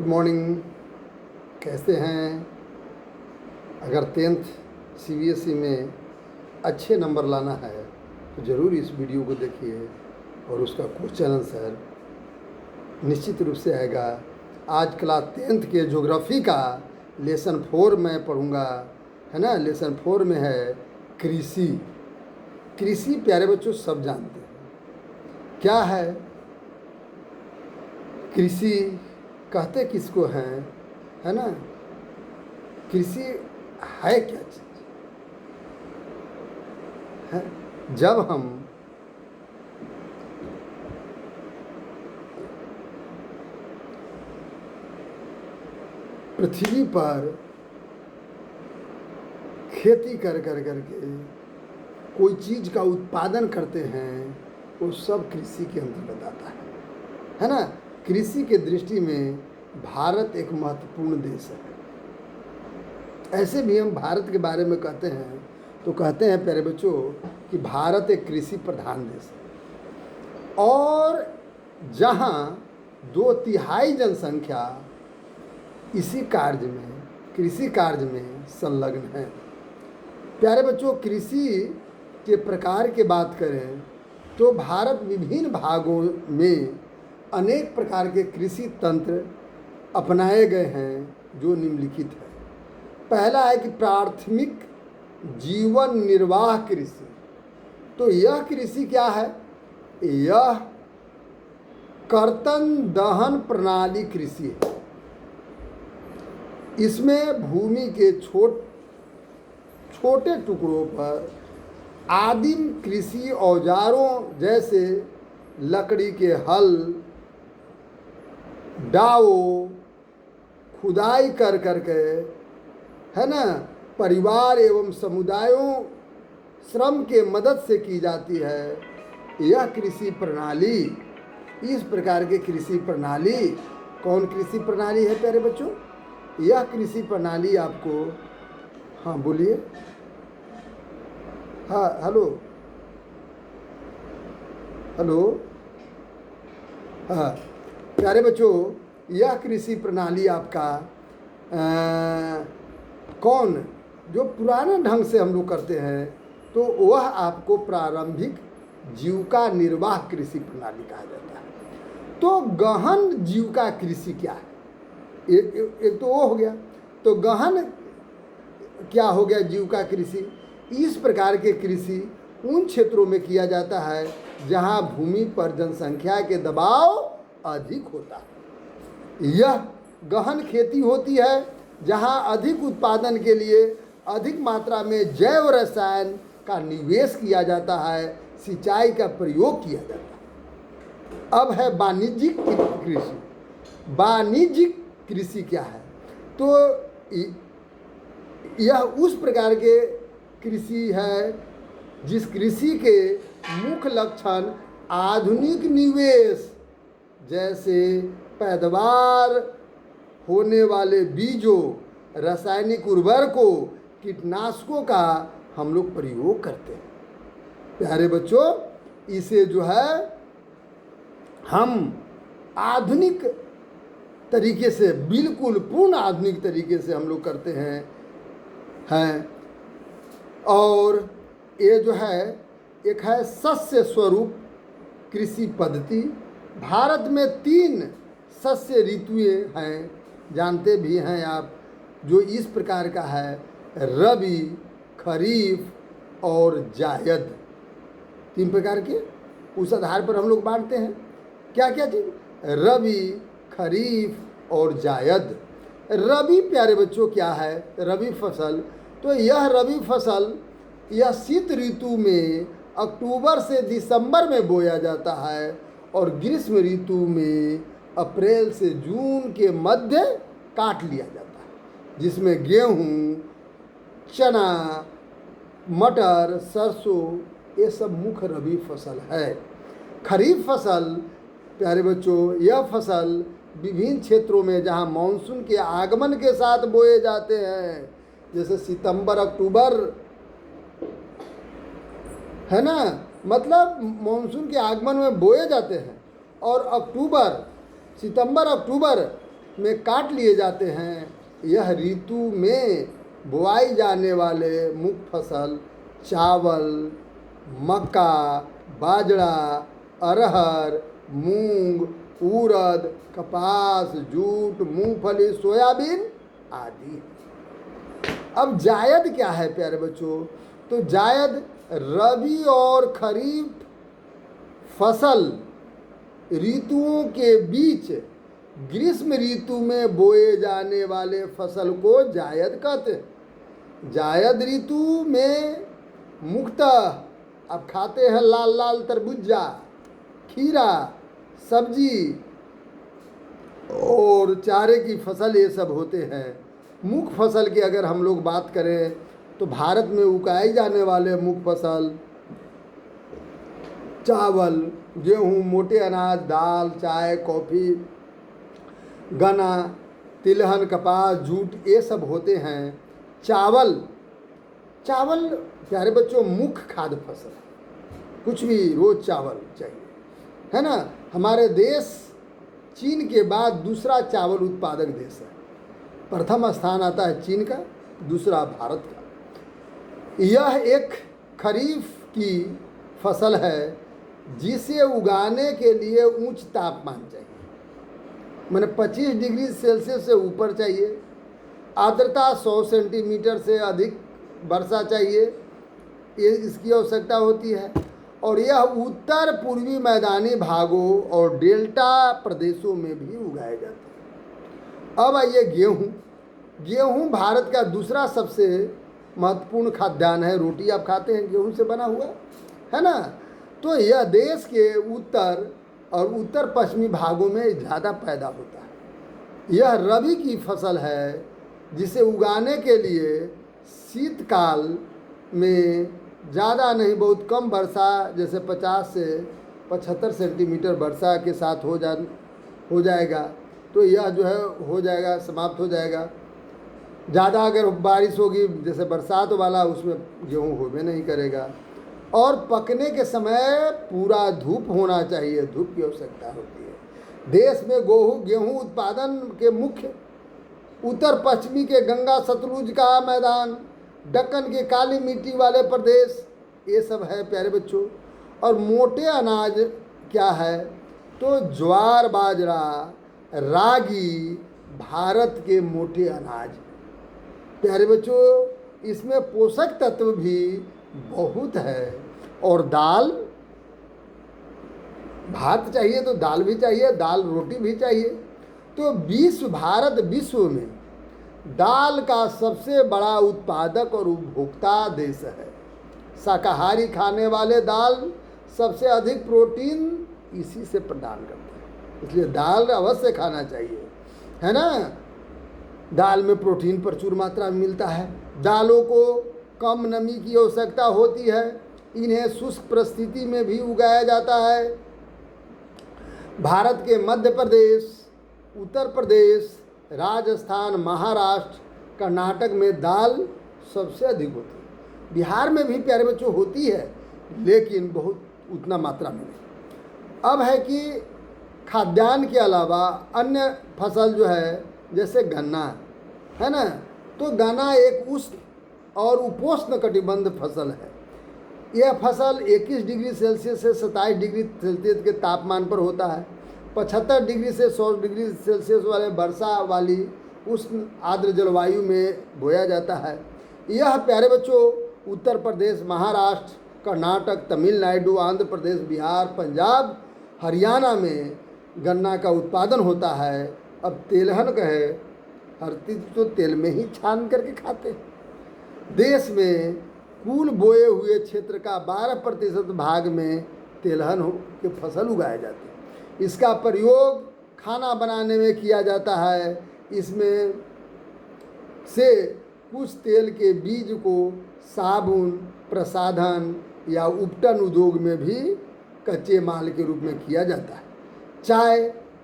Good morning. कैसे हैं? अगर 10th CBSE में अच्छे नंबर लाना है तो ज़रूर इस वीडियो को देखिए और उसका क्वेश्चन आंसर निश्चित रूप से आएगा। आज क्लास 10th के ज्योग्राफी का लेसन 4 मैं पढ़ूंगा, है ना। लेसन 4 में है कृषि। कृषि प्यारे बच्चों सब जानते हैं क्या है। कृषि कहते किसको हैं, है ना। कृषि है क्या चीज़ है? जब हम पृथ्वी पर खेती कर करके कोई चीज़ का उत्पादन करते हैं वो सब कृषि के अंतर्गत आता है ना। कृषि के दृष्टि में भारत एक महत्वपूर्ण देश है। ऐसे भी हम भारत के बारे में कहते हैं तो कहते हैं प्यारे बच्चों कि भारत एक कृषि प्रधान देश है और जहाँ 2/3 जनसंख्या इसी कार्य में, कृषि कार्य में संलग्न है। प्यारे बच्चों, कृषि के प्रकार की बात करें तो भारत विभिन्न भागों में अनेक प्रकार के कृषि तंत्र अपनाए गए हैं जो निम्नलिखित है। पहला है कि प्राथमिक जीवन निर्वाह कृषि। तो यह कृषि क्या है? यह कर्तन दहन प्रणाली कृषि है। इसमें भूमि के छोटे टुकड़ों पर आदिम कृषि औजारों जैसे लकड़ी के हल, डाओ, खुदाई कर करके, है ना, परिवार एवं समुदायों श्रम के मदद से की जाती है यह कृषि प्रणाली। इस प्रकार के कृषि प्रणाली कौन कृषि प्रणाली है प्यारे बच्चों? यह कृषि प्रणाली आपको, हाँ बोलिए, हाँ हेलो हेलो, हाँ प्यारे बच्चों, यह कृषि प्रणाली आपका कौन जो पुराने ढंग से हम लोग करते हैं तो वह आपको प्रारंभिक जीविका निर्वाह कृषि प्रणाली कहा जाता है। तो गहन जीविका कृषि क्या है? एक तो वो हो गया। तो गहन क्या हो गया? जीविका कृषि। इस प्रकार के कृषि उन क्षेत्रों में किया जाता है जहां भूमि पर जनसंख्या के दबाव अधिक होता है। यह गहन खेती होती है जहां अधिक उत्पादन के लिए अधिक मात्रा में जैव रसायन का निवेश किया जाता है, सिंचाई का प्रयोग किया जाता है। अब है वाणिज्यिक कृषि। वाणिज्यिक कृषि क्या है? तो यह उस प्रकार के कृषि है जिस कृषि के मुख्य लक्षण आधुनिक निवेश जैसे पैदावार होने वाले बीजों, रासायनिक उर्वरकों, कीटनाशकों का हम लोग प्रयोग करते हैं। प्यारे बच्चों, इसे जो है हम आधुनिक तरीके से, बिल्कुल पूर्ण आधुनिक तरीके से हम लोग करते हैं और ये जो है एक है सस्य स्वरूप कृषि पद्धति। भारत में 3 सस्य ऋतुएं हैं, जानते भी हैं आप, जो इस प्रकार का है रबी, खरीफ और जायद। 3 प्रकार के उस आधार पर हम लोग बांटते हैं। क्या क्या चीज़? रबी, खरीफ और जायद। रबी प्यारे बच्चों क्या है? रबी फसल, तो यह रबी फसल यह शीत ऋतु में अक्टूबर से दिसंबर में बोया जाता है और ग्रीष्म ऋतु में अप्रैल से जून के मध्य काट लिया जाता है, जिसमें गेहूँ, चना, मटर, सरसों ये सब मुख्य रबी फसल है। खरीफ फसल प्यारे बच्चों, यह फसल विभिन्न क्षेत्रों में जहां मानसून के आगमन के साथ बोए जाते हैं, जैसे सितंबर अक्टूबर, है ना, मतलब मानसून के आगमन में बोए जाते हैं और सितंबर अक्टूबर में काट लिए जाते हैं। यह ऋतु में बुआई जाने वाले मुख्य फसल चावल, मक्का, बाजरा, अरहर, मूंग, उड़द, कपास, जूट, मूंगफली, सोयाबीन आदि। अब जायद क्या है प्यारे बच्चों? तो जायद रबी और खरीफ फसल ऋतुओं के बीच ग्रीष्म ऋतु में बोए जाने वाले फसल को जायद कहते हैं। जायद ऋतु में मुख्यतः अब खाते हैं लाल लाल तरबूजा, खीरा, सब्जी और चारे की फसल, ये सब होते हैं। मुख्य फसल की अगर हम लोग बात करें तो भारत में उगाई जाने वाले मुख्य फसल चावल, गेहूँ, मोटे अनाज, दाल, चाय, कॉफ़ी, गन्ना, तिलहन, कपास, जूट, ये सब होते हैं। चावल प्यारे बच्चों मुख्य खाद्य फसल, कुछ भी रोज़ चावल चाहिए, है ना। हमारे देश चीन के बाद दूसरा चावल उत्पादक देश है। प्रथम स्थान आता है चीन का, दूसरा भारत का। यह एक खरीफ की फसल है जिसे उगाने के लिए उच्च तापमान चाहिए, मैंने 25 डिग्री सेल्सियस से ऊपर चाहिए। आर्द्रता 100 सेंटीमीटर से अधिक वर्षा चाहिए, ये इसकी आवश्यकता होती है। और यह उत्तर पूर्वी मैदानी भागों और डेल्टा प्रदेशों में भी उगाए जाते हैं। अब आइए गेहूँ भारत का दूसरा सबसे महत्वपूर्ण खाद्यान्न है। रोटी आप खाते हैं गेहूँ से बना हुआ, है ना। तो यह देश के उत्तर और उत्तर पश्चिमी भागों में ज़्यादा पैदा होता है। यह रबी की फसल है जिसे उगाने के लिए शीतकाल में ज़्यादा नहीं बहुत कम वर्षा, जैसे 50 से 75 सेंटीमीटर वर्षा के साथ हो जाएगा तो यह जो है हो जाएगा, समाप्त हो जाएगा। ज़्यादा अगर बारिश होगी जैसे बरसात वाला, उसमें गेहूँ होबे नहीं करेगा। और पकने के समय पूरा धूप होना चाहिए, धूप की आवश्यकता होती है। देश में गेहूँ उत्पादन के मुख्य उत्तर पश्चिमी के गंगा सतलुज का मैदान, दक्कन के काली मिट्टी वाले प्रदेश, ये सब है प्यारे बच्चों। और मोटे अनाज क्या है? तो ज्वार, बाजरा, रागी भारत के मोटे अनाज प्यारे बच्चों। इसमें पोषक तत्व भी बहुत है। और दाल, भात चाहिए तो दाल भी चाहिए, दाल रोटी भी चाहिए। तो भारत विश्व में दाल का सबसे बड़ा उत्पादक और उपभोक्ता देश है। शाकाहारी खाने वाले दाल सबसे अधिक प्रोटीन इसी से प्रदान करते हैं, इसलिए दाल अवश्य खाना चाहिए, है ना। दाल में प्रोटीन प्रचुर मात्रा में मिलता है। दालों को कम नमी की आवश्यकता होती है। इन्हें शुष्क परिस्थिति में भी उगाया जाता है। भारत के मध्य प्रदेश, उत्तर प्रदेश, राजस्थान, महाराष्ट्र, कर्नाटक में दाल सबसे अधिक होती है। बिहार में भी प्यारे बच्चों होती है, लेकिन बहुत उतना मात्रा में नहीं। अब है कि खाद्यान्न के अलावा अन्य फसल जो है जैसे गन्ना, है ना। तो गन्ना एक उष्ण और उपोष्ण कटिबंध फसल है। यह फसल 21 डिग्री सेल्सियस से 27 डिग्री सेल्सियस के तापमान पर होता है। 75 डिग्री से 100 डिग्री सेल्सियस वाले वर्षा वाली उष्ण आर्द्र जलवायु में बोया जाता है। यह प्यारे बच्चों उत्तर प्रदेश, महाराष्ट्र, कर्नाटक, तमिलनाडु, आंध्र प्रदेश, बिहार, पंजाब, हरियाणा में गन्ना का उत्पादन होता है। अब तेलहन कहे, हर चीज़ तो तेल में ही छान करके खाते हैं। देश में कुल बोए हुए क्षेत्र का 12% भाग में तिलहन के फसल उगाए जाते हैं। इसका प्रयोग खाना बनाने में किया जाता है। इसमें से कुछ तेल के बीज को साबुन, प्रसाधन या उपटन उद्योग में भी कच्चे माल के रूप में किया जाता है।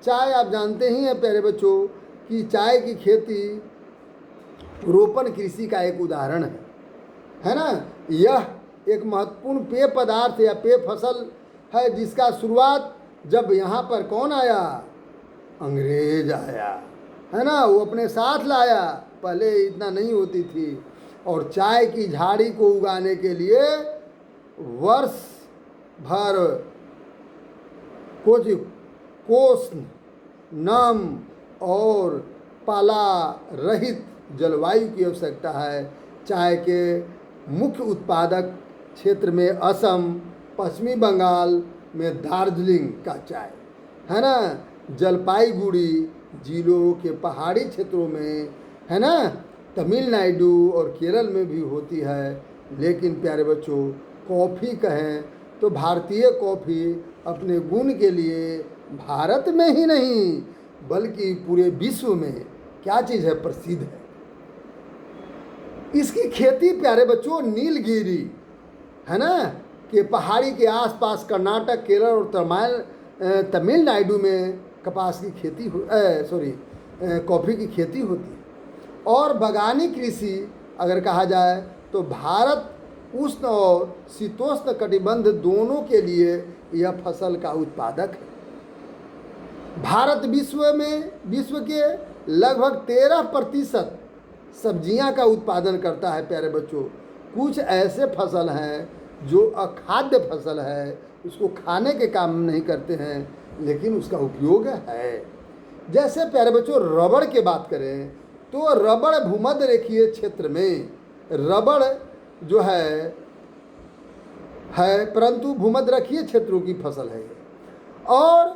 चाय आप जानते ही हैं प्यारे बच्चों कि चाय की खेती रोपण कृषि का एक उदाहरण है ना। यह एक महत्वपूर्ण पेय पदार्थ या पेय फसल है जिसका शुरुआत जब यहाँ पर कौन आया? अंग्रेज आया। है ना, वो अपने साथ लाया, पहले इतना नहीं होती थी। और चाय की झाड़ी को उगाने के लिए वर्ष भर कुछ कोस नम और पाला रहित जलवायु की आवश्यकता है। चाय के मुख्य उत्पादक क्षेत्र में असम, पश्चिमी बंगाल में दार्जिलिंग का चाय, है ना, जलपाईगुड़ी जिलों के पहाड़ी क्षेत्रों में, है ना, तमिलनाडु और केरल में भी होती है। लेकिन प्यारे बच्चों, कॉफ़ी कहें तो भारतीय कॉफ़ी अपने गुण के लिए भारत में ही नहीं बल्कि पूरे विश्व में क्या चीज़ है, प्रसिद्ध है। इसकी खेती प्यारे बच्चों नीलगिरी, है ना, के पहाड़ी के आसपास कर्नाटक, केरल और तमिलनाडु में कपास की खेती कॉफ़ी की खेती होती है। और बागानी कृषि अगर कहा जाए तो भारत उष्ण और शीतोष्ण कटिबंध दोनों के लिए यह फसल का उत्पादक है। भारत विश्व के लगभग 13% सब्जियां का उत्पादन करता है। प्यारे बच्चों, कुछ ऐसे फसल हैं जो अखाद्य फसल है, उसको खाने के काम नहीं करते हैं, लेकिन उसका उपयोग है। जैसे प्यारे बच्चों रबड़ की बात करें तो रबड़ भूमध्य रेखीय क्षेत्र में रबड़ जो है परंतु भूमध्य रेखीय क्षेत्रों की फसल है। और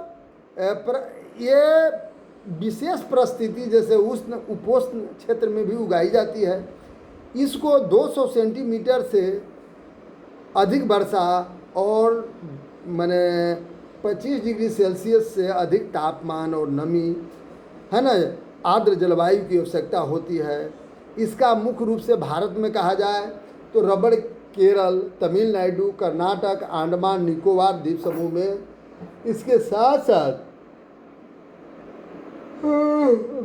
ये विशेष परिस्थिति जैसे उष्ण उपोष्ण क्षेत्र में भी उगाई जाती है। इसको 200 सेंटीमीटर से अधिक वर्षा और माने 25 डिग्री सेल्सियस से अधिक तापमान और नमी, है ना, आर्द्र जलवायु की आवश्यकता होती है। इसका मुख्य रूप से भारत में कहा जाए तो रबड़ केरल, तमिलनाडु, कर्नाटक, अंडमान निकोबार द्वीप समूह में, इसके साथ साथ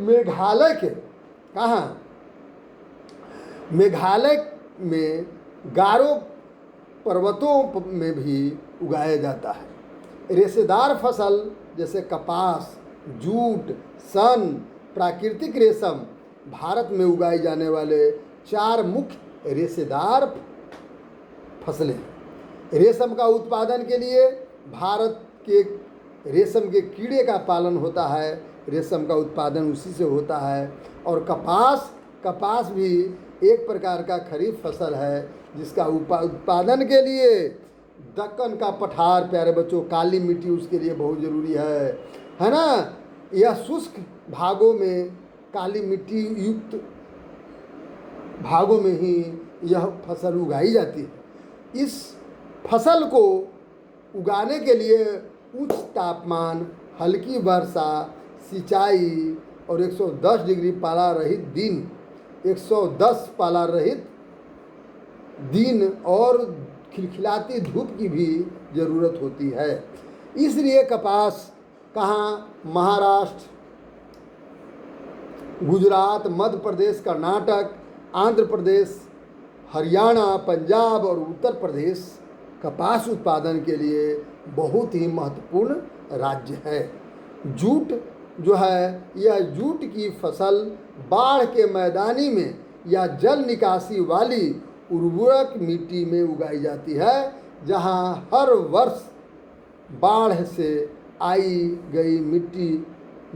मेघालय के मेघालय में गारो पर्वतों में भी उगाया जाता है। रेशेदार फसल जैसे कपास, जूट, सन, प्राकृतिक रेशम भारत में उगाए जाने वाले 4 मुख्य रेशेदार फसलें। रेशम का उत्पादन के लिए भारत के रेशम के कीड़े का पालन होता है, रेशम का उत्पादन उसी से होता है। और कपास भी एक प्रकार का खरीफ फसल है जिसका उत्पादन के लिए दक्कन का पठार, प्यारे बच्चों, काली मिट्टी उसके लिए बहुत ज़रूरी है ना। यह शुष्क भागों में, काली मिट्टी युक्त भागों में ही यह फसल उगाई जाती है। इस फसल को उगाने के लिए उच्च तापमान, हल्की वर्षा, सिंचाई और 110 डिग्री पाला रहित दिन, 110 पाला रहित दिन और खिलखिलाती धूप की भी ज़रूरत होती है। इसलिए कपास कहाँ महाराष्ट्र, गुजरात, मध्य प्रदेश, कर्नाटक, आंध्र प्रदेश, हरियाणा, पंजाब और उत्तर प्रदेश कपास उत्पादन के लिए बहुत ही महत्वपूर्ण राज्य है। जूट जो है, यह जूट की फसल बाढ़ के मैदानी में या जल निकासी वाली उर्वरक मिट्टी में उगाई जाती है, जहां हर वर्ष बाढ़ से आई गई मिट्टी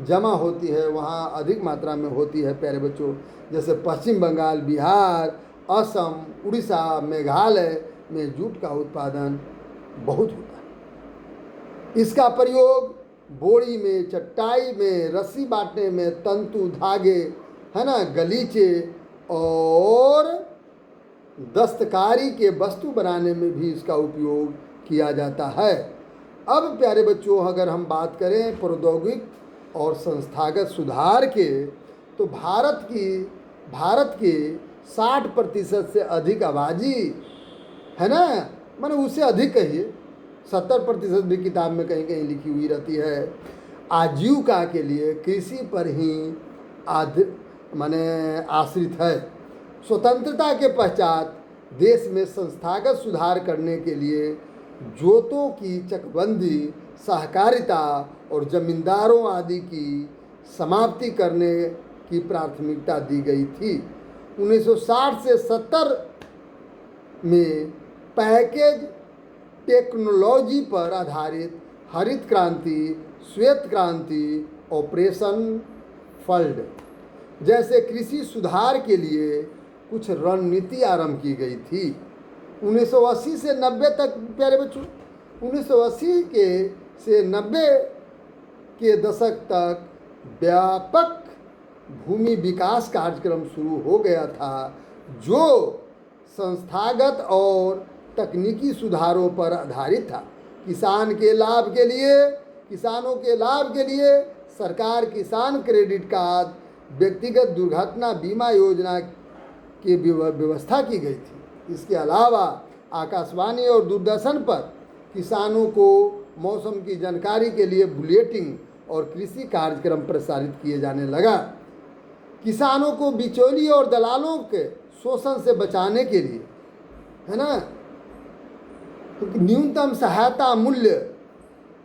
जमा होती है, वहाँ अधिक मात्रा में होती है। प्यारे बच्चों, जैसे पश्चिम बंगाल, बिहार, असम, उड़ीसा, मेघालय में जूट का उत्पादन बहुत होता है। इसका प्रयोग बोरी में, चटाई में, रस्सी बांटने में, तंतु, धागे, है ना, गलीचे और दस्तकारी के वस्तु बनाने में भी इसका उपयोग किया जाता है। अब प्यारे बच्चों, अगर हम बात करें प्रौद्योगिक और संस्थागत सुधार के, तो भारत की 60% से अधिक आबादी, है ना, माने उससे अधिक कहिए, 70% भी किताब में कहीं कहीं लिखी हुई रहती है, आजीविका के लिए कृषि पर ही आश्रित है। स्वतंत्रता के पश्चात देश में संस्थागत सुधार करने के लिए जोतों की चकबंदी, सहकारिता और जमींदारों आदि की समाप्ति करने की प्राथमिकता दी गई थी। 1960 से 70 में पैकेज टेक्नोलॉजी पर आधारित हरित क्रांति, श्वेत क्रांति, ऑपरेशन फ्लड जैसे कृषि सुधार के लिए कुछ रणनीति आरंभ की गई थी। 1980 से 90 तक प्यारे बच्चों, 1980 से 90 के दशक तक व्यापक भूमि विकास कार्यक्रम शुरू हो गया था, जो संस्थागत और तकनीकी सुधारों पर आधारित था। किसानों के लाभ के लिए सरकार किसान क्रेडिट कार्ड, व्यक्तिगत दुर्घटना बीमा योजना की व्यवस्था की गई थी। इसके अलावा आकाशवाणी और दूरदर्शन पर किसानों को मौसम की जानकारी के लिए बुलेटिन और कृषि कार्यक्रम प्रसारित किए जाने लगा। किसानों को बिचौली और दलालों के शोषण से बचाने के लिए, है ना, न्यूनतम सहायता मूल्य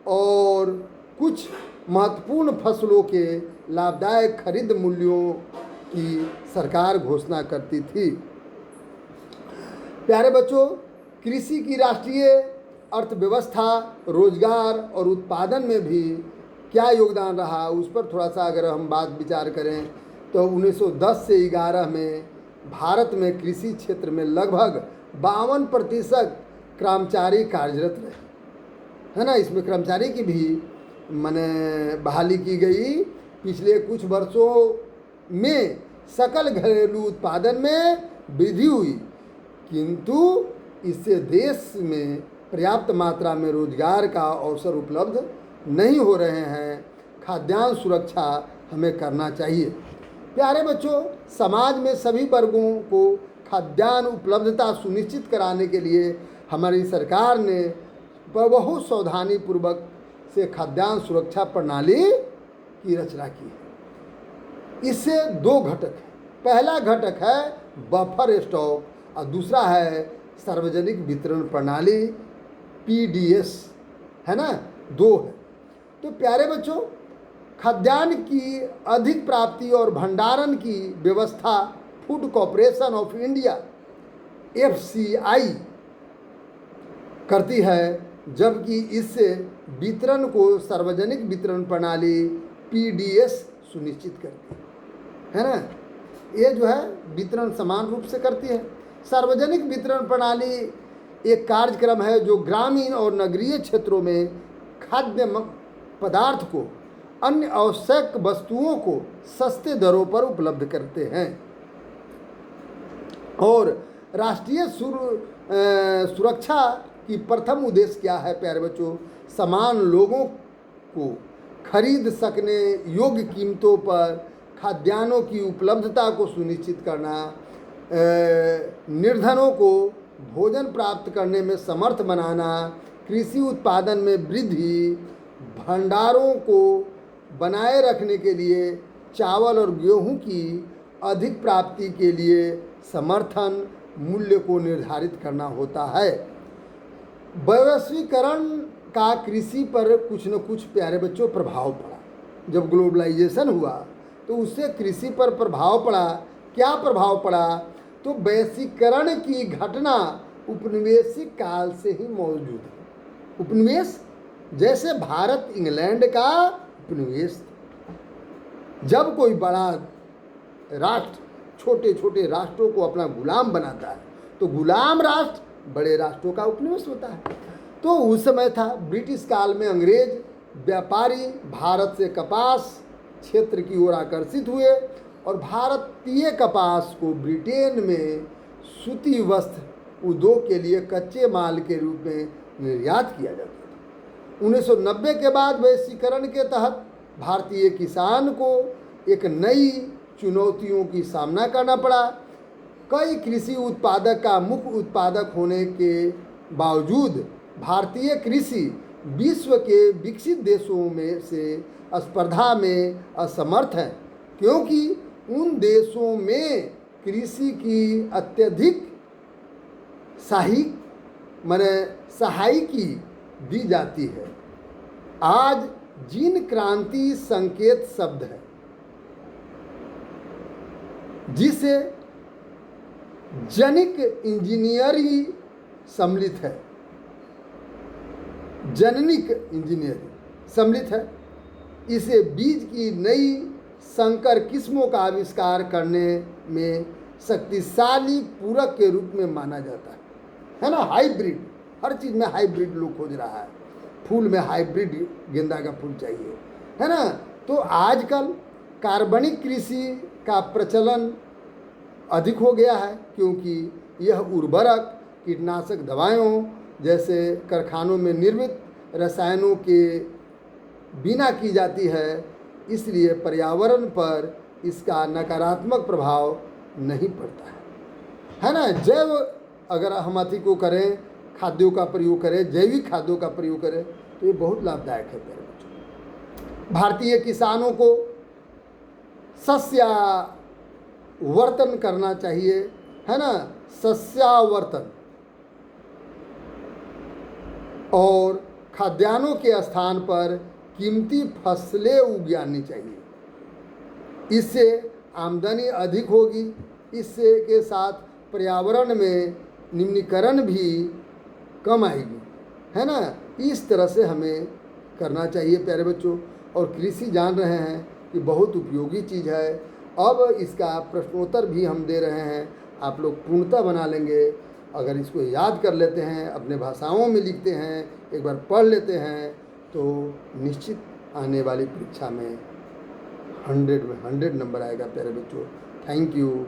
और कुछ महत्वपूर्ण फसलों के लाभदायक खरीद मूल्यों की सरकार घोषणा करती थी। प्यारे बच्चों, कृषि की राष्ट्रीय अर्थव्यवस्था, रोजगार और उत्पादन में भी क्या योगदान रहा, उस पर थोड़ा सा अगर हम बात विचार करें तो 1910 से 11 में भारत में कृषि क्षेत्र में लगभग 52% कर्मचारी कार्यरत रहे, है ना। इसमें कर्मचारी की भी बहाली की गई। पिछले कुछ वर्षों में सकल घरेलू उत्पादन में वृद्धि हुई, किंतु इससे देश में पर्याप्त मात्रा में रोजगार का अवसर उपलब्ध नहीं हो रहे हैं। खाद्यान्न सुरक्षा हमें करना चाहिए। प्यारे बच्चों, समाज में सभी वर्गों को खाद्यान्न उपलब्धता सुनिश्चित कराने के लिए हमारी सरकार ने बहुत सावधानी पूर्वक से खाद्यान्न सुरक्षा प्रणाली की रचना की है। इससे दो घटक हैं। पहला घटक है बफर स्टॉक और दूसरा है सार्वजनिक वितरण प्रणाली, PDS, है ना, दो है। तो प्यारे बच्चों, खाद्यान्न की अधिक प्राप्ति और भंडारण की व्यवस्था food corporation of India FCI करती है, जबकि इससे वितरण को सार्वजनिक वितरण प्रणाली PDS सुनिश्चित करती है ना। ये जो है वितरण समान रूप से करती है। सार्वजनिक वितरण प्रणाली एक कार्यक्रम है जो ग्रामीण और नगरीय क्षेत्रों में खाद्य पदार्थ को, अन्य आवश्यक वस्तुओं को सस्ते दरों पर उपलब्ध करते हैं। और राष्ट्रीय सुरक्षा की प्रथम उद्देश्य क्या है प्यारे बच्चों? समान लोगों को खरीद सकने योग्य कीमतों पर खाद्यान्नों की उपलब्धता को सुनिश्चित करना, निर्धनों को भोजन प्राप्त करने में समर्थ बनाना, कृषि उत्पादन में वृद्धि, भंडारों को बनाए रखने के लिए चावल और गेहूं की अधिक प्राप्ति के लिए समर्थन मूल्य को निर्धारित करना होता है। वैश्वीकरण का कृषि पर कुछ न कुछ प्यारे बच्चों प्रभाव पड़ा। जब ग्लोबलाइजेशन हुआ तो उससे कृषि पर प्रभाव पड़ा। क्या प्रभाव पड़ा? तो वैश्वीकरण की घटना उपनिवेशिक काल से ही मौजूद है। उपनिवेश जैसे भारत इंग्लैंड का उपनिवेश, जब कोई बड़ा राष्ट्र छोटे छोटे राष्ट्रों को अपना गुलाम बनाता है तो गुलाम राष्ट्र बड़े राष्ट्रों का उपनिवेश होता है। तो उस समय था ब्रिटिश काल में अंग्रेज व्यापारी भारत से कपास क्षेत्र की ओर आकर्षित हुए और भारतीय कपास को ब्रिटेन में सूती वस्त्र उद्योग के लिए कच्चे माल के रूप में निर्यात किया जाता था। 1990 के बाद वैश्वीकरण के तहत भारतीय किसान को एक नई चुनौतियों की सामना करना पड़ा। कई कृषि उत्पादक का मुख्य उत्पादक होने के बावजूद भारतीय कृषि विश्व के विकसित देशों में से स्पर्धा में असमर्थ है, क्योंकि उन देशों में कृषि की अत्यधिक सहायकी दी जाती है। आज जिन क्रांति संकेत शब्द है जिसे जनिक इंजीनियरिंग सम्मिलित है, जननिक इंजीनियरिंग सम्मिलित है। इसे बीज की नई संकर किस्मों का आविष्कार करने में शक्तिशाली पूरक के रूप में माना जाता है ना। हाइब्रिड, हर चीज़ में हाइब्रिड लोग खोज रहा है, फूल में हाइब्रिड गेंदा का फूल चाहिए, है ना। तो आजकल कार्बनिक कृषि का प्रचलन अधिक हो गया है, क्योंकि यह उर्वरक, कीटनाशक दवाओं जैसे कारखानों में निर्मित रसायनों के बिना की जाती है, इसलिए पर्यावरण पर इसका नकारात्मक प्रभाव नहीं पड़ता है ना। जैव अगर हम अति को करें, खाद्यों का प्रयोग करें, जैविक खाद्यों का प्रयोग करें, तो ये बहुत लाभदायक है प्यारे बच्चों। भारतीय किसानों को सस्यावर्तन करना चाहिए, है ना, सस्यावर्तन, और खाद्यान्नों के स्थान पर कीमती फसलें उगानी चाहिए। इससे आमदनी अधिक होगी, इससे के साथ पर्यावरण में निम्नीकरण भी कम आएगी, है ना। इस तरह से हमें करना चाहिए प्यारे बच्चों। और कृषि जान रहे हैं कि बहुत उपयोगी चीज़ है। अब इसका प्रश्नोत्तर भी हम दे रहे हैं, आप लोग पूर्णतः बना लेंगे अगर इसको याद कर लेते हैं, अपने भाषाओं में लिखते हैं, एक बार पढ़ लेते हैं, तो निश्चित आने वाली परीक्षा में 100 में 100 नंबर आएगा प्यारे बच्चों। Thank you.